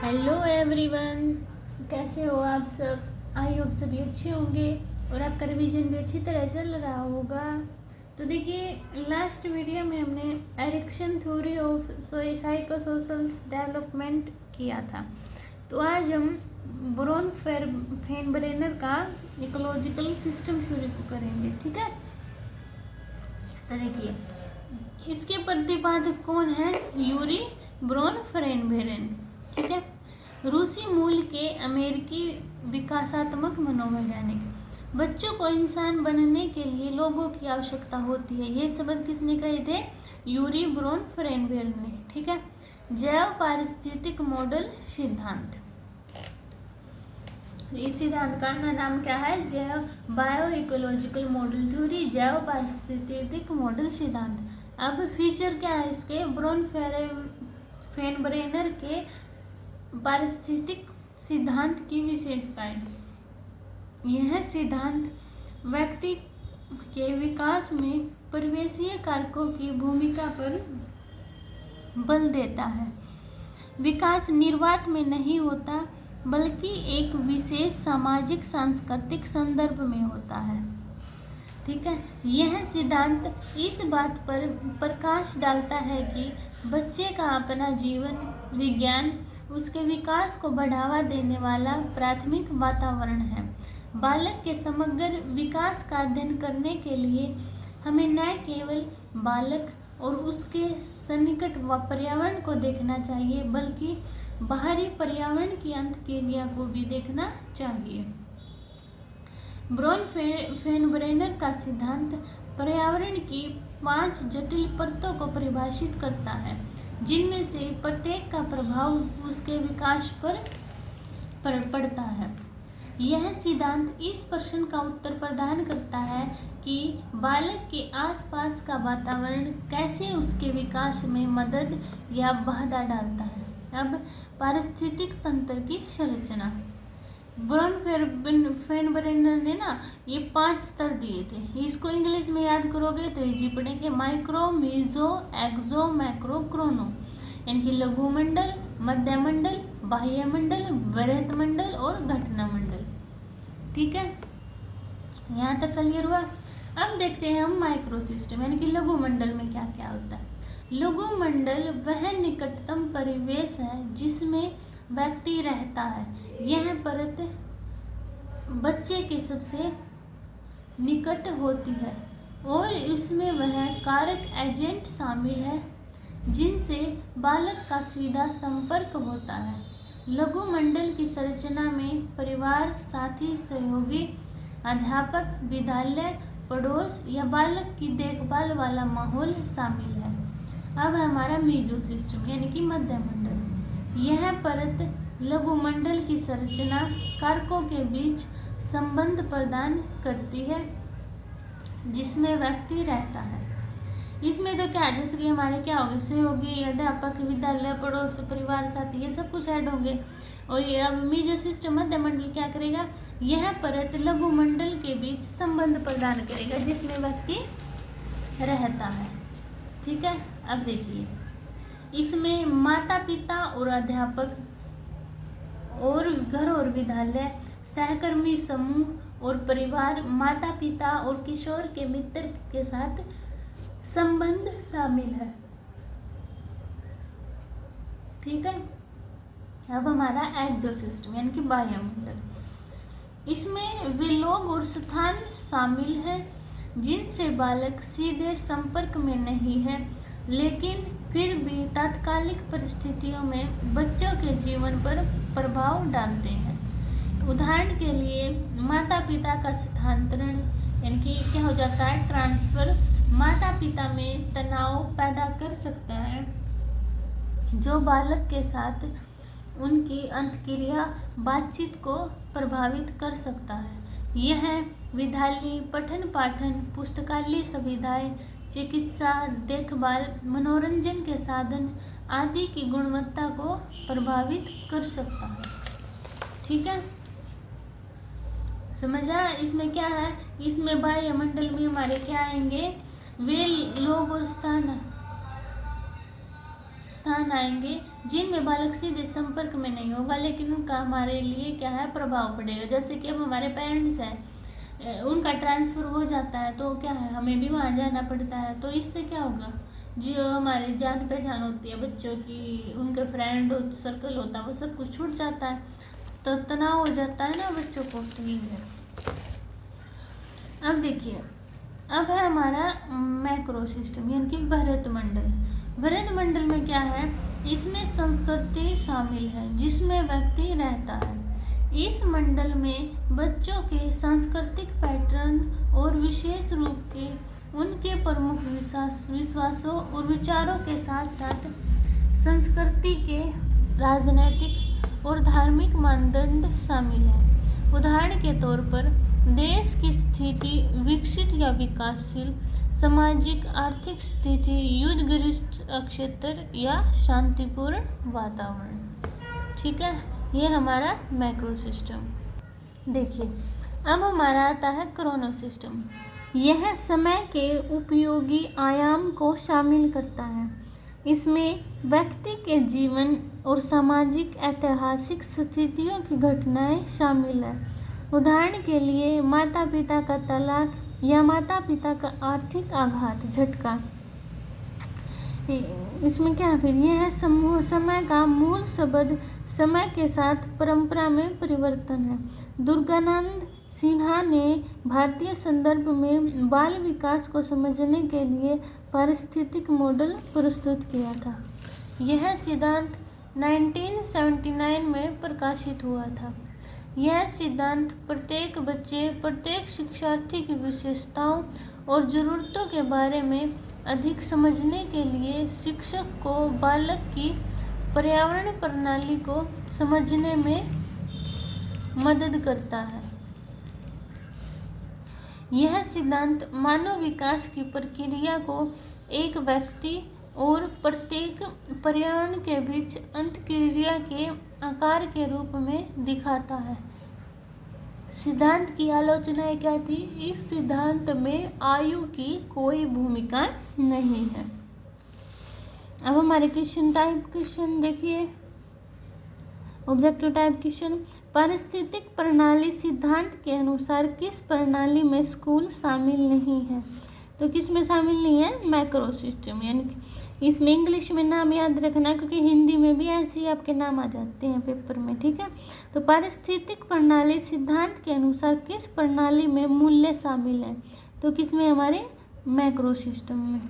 Hello everyone, कैसे हो आप सब। आई होप सभी अच्छे होंगे और आपका रिवीजन भी अच्छी तरह चल रहा होगा। तो देखिए, लास्ट वीडियो में हमने Ericsson theory of psychosocial development किया था। तो आज हम ब्रोन फेनबरेनर का इकोलॉजिकल सिस्टम थ्योरी को करेंगे। ठीक है, तो देखिए इसके प्रतिपादक कौन है? Urie Bronfenbrenner. ठीक है, रूसी मूल के अमेरिकी विकासात्मक मनोवैज्ञानिक। बच्चों को इंसान बनने के लिए लोगों की आवश्यकता होती है, ये शब्द किसने कहे थे? यूरी ब्रोन फेनबरेन ने। ठीक है, जैव पारिस्थितिक मॉडल सिद्धांत। इस सिद्धांत का नाम क्या है? जैव बायो इकोलॉजिकल मॉडल थ्योरी, जैव पारिस्थितिक मॉडल सिद्धांत। अब फीचर क्या है इसके? ब्रोन फेनबरेनर के पारिस्थितिक सिद्धांत की विशेषताएं। यह सिद्धांत व्यक्ति के विकास में परिवेशीय कारकों की भूमिका पर बल देता है। विकास निर्वात में नहीं होता, बल्कि एक विशेष सामाजिक सांस्कृतिक संदर्भ में होता है। ठीक है, यह सिद्धांत इस बात पर प्रकाश डालता है कि बच्चे का अपना जीवन विज्ञान उसके विकास को बढ़ावा देने वाला प्राथमिक वातावरण है। बालक के समग्र विकास का अध्ययन करने के लिए हमें न केवल बालक और उसके सन्निकट पर्यावरण को देखना चाहिए, बल्कि बाहरी पर्यावरण की अंतःक्रिया को भी देखना चाहिए। ब्रोन फेनबरेनर का सिद्धांत पर्यावरण की 5 जटिल परतों को परिभाषित करता है, जिनमें से प्रत्येक का प्रभाव उसके विकास पर पड़ता है। यह सिद्धांत इस प्रश्न का उत्तर प्रदान करता है कि बालक के आसपास का वातावरण कैसे उसके विकास में मदद या बाधा डालता है। अब पारिस्थितिक तंत्र की संरचना। ब्रोन फेनबरेनर ने ना ये 5 स्तर दिए थे। इसको इंग्लिश में याद करोगे तो इजी पढ़ेंगे। माइक्रो, मीजो, एक्सो, मैक्रो, क्रोनो। यानी कि लघु मंडल, मध्य मंडल, बाह्य मंडल, बृहत मंडल और घटना मंडल। ठीक है, यहाँ तक क्लियर हुआ। अब देखते हैं हम माइक्रो सिस्टम, यानी कि लघु मंडल में क्या क्या होता है। लघु मंडल वह निकटतम परिवेश है जिसमें व्यक्ति रहता है। यह परत बच्चे के सबसे निकट होती है और इसमें वह कारक एजेंट शामिल है जिनसे बालक का सीधा संपर्क होता है। लघु मंडल की संरचना में परिवार, साथी, सहयोगी, अध्यापक, विद्यालय, पड़ोस या बालक की देखभाल वाला माहौल शामिल है। अब हमारा मीजो सिस्टम, यानी कि मध्य मंडल। यह परत लघु मंडल की संरचना कारकों के बीच संबंध प्रदान करती है जिसमें व्यक्ति रहता है। इसमें तो क्या, जैसे कि हमारे क्या होंगे? सहयोगी, अध्यापक, विद्यालय, पड़ोस, परिवार, साथी, ये सब कुछ ऐड होंगे। और ये अब मीजो सिस्टम मध्य मंडल क्या करेगा? यह परत लघु मंडल के बीच संबंध प्रदान करेगा जिसमें व्यक्ति रहता है। ठीक है, अब देखिए इसमें माता पिता और अध्यापक और घर और विद्यालय, सहकर्मी समूह और परिवार, माता पिता और किशोर के मित्र के साथ संबंध शामिल है। ठीक है, अब हमारा एक्सो सिस्टम, यानी कि बाह्य मंडल। इसमें वे लोग और स्थान शामिल हैं जिनसे बालक सीधे संपर्क में नहीं है, लेकिन फिर भी तात्कालिक परिस्थितियों में बच्चों के जीवन पर प्रभाव डालते हैं। उदाहरण के लिए माता पिता का स्थानांतरण, यानी कि क्या हो जाता है? ट्रांसफर, माता पिता में तनाव पैदा कर सकता है जो बालक के साथ उनकी अंतःक्रिया बातचीत को प्रभावित कर सकता है। यह विद्यालय, पठन पाठन, पुस्तकालय सुविधाएं, चिकित्सा देखभाल, मनोरंजन के साधन आदि की गुणवत्ता को प्रभावित कर सकता है। ठीक है, समझा? इसमें क्या है? इसमें बाह्य मंडल में हमारे क्या आएंगे? वे लोग और स्थान आएंगे जिनमें बालक सीधे संपर्क में नहीं होगा, लेकिन उनका हमारे लिए क्या है, प्रभाव पड़ेगा। जैसे कि अब हमारे पेरेंट्स हैं, उनका ट्रांसफ़र हो जाता है तो क्या है, हमें भी वहाँ जाना पड़ता है। तो इससे क्या होगा, जो हमारे जान पहचान होती है बच्चों की, उनके फ्रेंड सर्कल होता है, वो सब कुछ छूट जाता है, तो तनाव हो जाता है ना बच्चों को। तो ये है। अब देखिए, अब है हमारा मैक्रो सिस्टम यानी कि बृहद मंडल। बृहद मंडल में क्या है, इसमें संस्कृति शामिल है जिसमें व्यक्ति रहता है। इस मंडल में बच्चों के सांस्कृतिक पैटर्न और विशेष रूप के उनके प्रमुख विश्वासों और विचारों के साथ साथ संस्कृति के राजनैतिक और धार्मिक मानदंड शामिल हैं। उदाहरण के तौर पर देश की स्थिति, विकसित या विकासशील, सामाजिक आर्थिक स्थिति, युद्धग्रस्त क्षेत्र या शांतिपूर्ण वातावरण। ठीक है, ये हमारा मैक्रो सिस्टम। देखिए, अब हमारा आता है क्रोनो सिस्टम। यह समय के उपयोगी आयाम को शामिल करता है। इसमें व्यक्ति के जीवन और सामाजिक ऐतिहासिक स्थितियों की घटनाएं शामिल हैं। उदाहरण के लिए माता पिता का तलाक या माता पिता का आर्थिक आघात, झटका। इसमें क्या फिर यह है समूह समय का मूल शब्द समय के साथ परंपरा में परिवर्तन है। दुर्गानंद सिन्हा ने भारतीय संदर्भ में बाल विकास को समझने के लिए पारिस्थितिक मॉडल प्रस्तुत किया था। यह सिद्धांत 1979 में प्रकाशित हुआ था। यह सिद्धांत प्रत्येक बच्चे, प्रत्येक शिक्षार्थी की विशेषताओं और ज़रूरतों के बारे में अधिक समझने के लिए शिक्षक को बालक की पर्यावरण प्रणाली को समझने में मदद करता है। यह सिद्धांत मानव विकास की प्रक्रिया को एक व्यक्ति और प्रत्येक पर्यावरण के बीच अंतःक्रिया के आकार के रूप में दिखाता है। सिद्धांत की आलोचनाएं क्या थी? इस सिद्धांत में आयु की कोई भूमिका नहीं है। अब हमारे क्वेश्चन देखिए, ऑब्जेक्टिव टाइप क्वेश्चन। पारिस्थितिक प्रणाली सिद्धांत के अनुसार किस प्रणाली में स्कूल शामिल नहीं है? तो किस में शामिल नहीं है? Macro system. यानी इसमें इंग्लिश में नाम याद रखना, क्योंकि हिंदी में भी ऐसे ही आपके नाम आ जाते हैं पेपर में। ठीक है, तो पारिस्थितिक प्रणाली सिद्धांत के अनुसार किस प्रणाली में मूल्य शामिल है? तो किस में? हमारे मैक्रो सिस्टम में।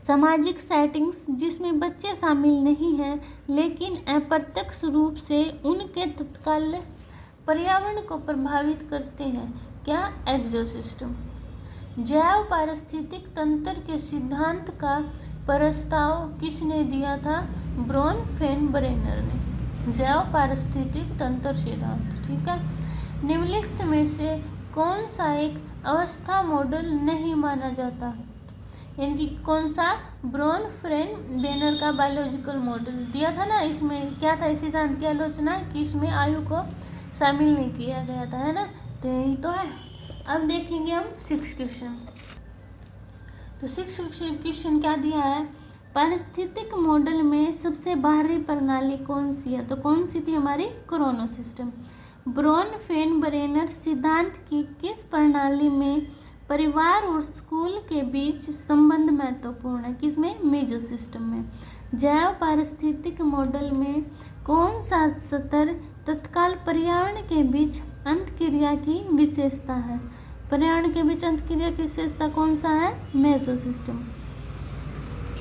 सामाजिक सेटिंग्स, जिसमें बच्चे शामिल नहीं हैं लेकिन अप्रत्यक्ष रूप से उनके तत्काल पर्यावरण को प्रभावित करते हैं, क्या? एक्सोसिस्टम। जैव पारिस्थितिक तंत्र के सिद्धांत का प्रस्ताव किसने दिया था? ब्रोनफेनब्रेनर ने। जैव पारिस्थितिक तंत्र सिद्धांत। ठीक है, निम्नलिखित में से कौन सा एक अवस्था मॉडल नहीं माना जाता? यानी कि कौन सा? ब्रोनफेनब्रेनर का बायोलॉजिकल मॉडल दिया था ना, इसमें क्या था? इस सिद्धांत की आलोचना कि इसमें आयु को शामिल नहीं किया गया था, है ना। तो यही तो है। अब देखेंगे हम 6 क्वेश्चन। तो 6 क्वेश्चन क्या दिया है? पारिस्थितिक मॉडल में सबसे बाहरी प्रणाली कौन सी है? तो कौन सी थी? हमारी क्रोनो सिस्टम। ब्रोनफेनब्रेनर सिद्धांत की किस प्रणाली में परिवार और स्कूल के बीच संबंध महत्वपूर्ण है? किसमें? मेजो सिस्टम में। जैव पारिस्थितिक मॉडल में कौन सा स्तर तत्काल पर्यावरण के बीच अंतःक्रिया की विशेषता है? पर्यावरण के बीच अंतःक्रिया की विशेषता कौन सा है? मेजो सिस्टम।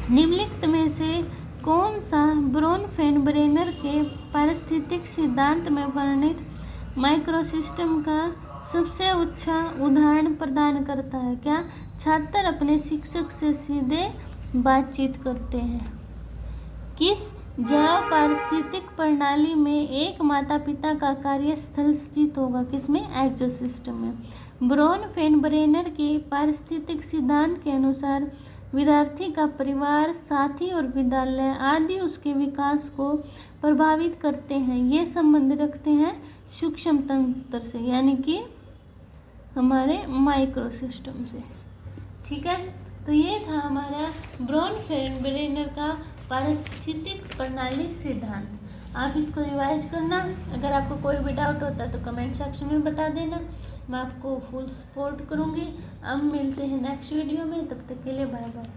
निम्नलिखित में से कौन सा ब्रोनफेनब्रेनर के पारिस्थितिक सिद्धांत में वर्णित माइक्रो सिस्टम का सबसे अच्छा उदाहरण प्रदान करता है? क्या? छात्र अपने शिक्षक से सीधे बातचीत करते हैं। किस जैव पारिस्थितिक प्रणाली में एक माता पिता का कार्यस्थल स्थित होगा? किसमें? एक्सोसिस्टम में। ब्रोनफेनब्रेनर के पारिस्थितिक सिद्धांत के अनुसार विद्यार्थी का परिवार, साथी और विद्यालय आदि उसके विकास को प्रभावित करते हैं। ये संबंध रखते हैं सूक्ष्म तंत्र से, यानी कि हमारे माइक्रो सिस्टम से। ठीक है, तो ये था हमारा ब्रोनफेनब्रेनर का पारिस्थितिक प्रणाली सिद्धांत। आप इसको रिवाइज करना। अगर आपको कोई भी डाउट होता है तो कमेंट सेक्शन में बता देना, मैं आपको फुल सपोर्ट करूँगी। अब मिलते हैं नेक्स्ट वीडियो में, तब तक के लिए बाय बाय।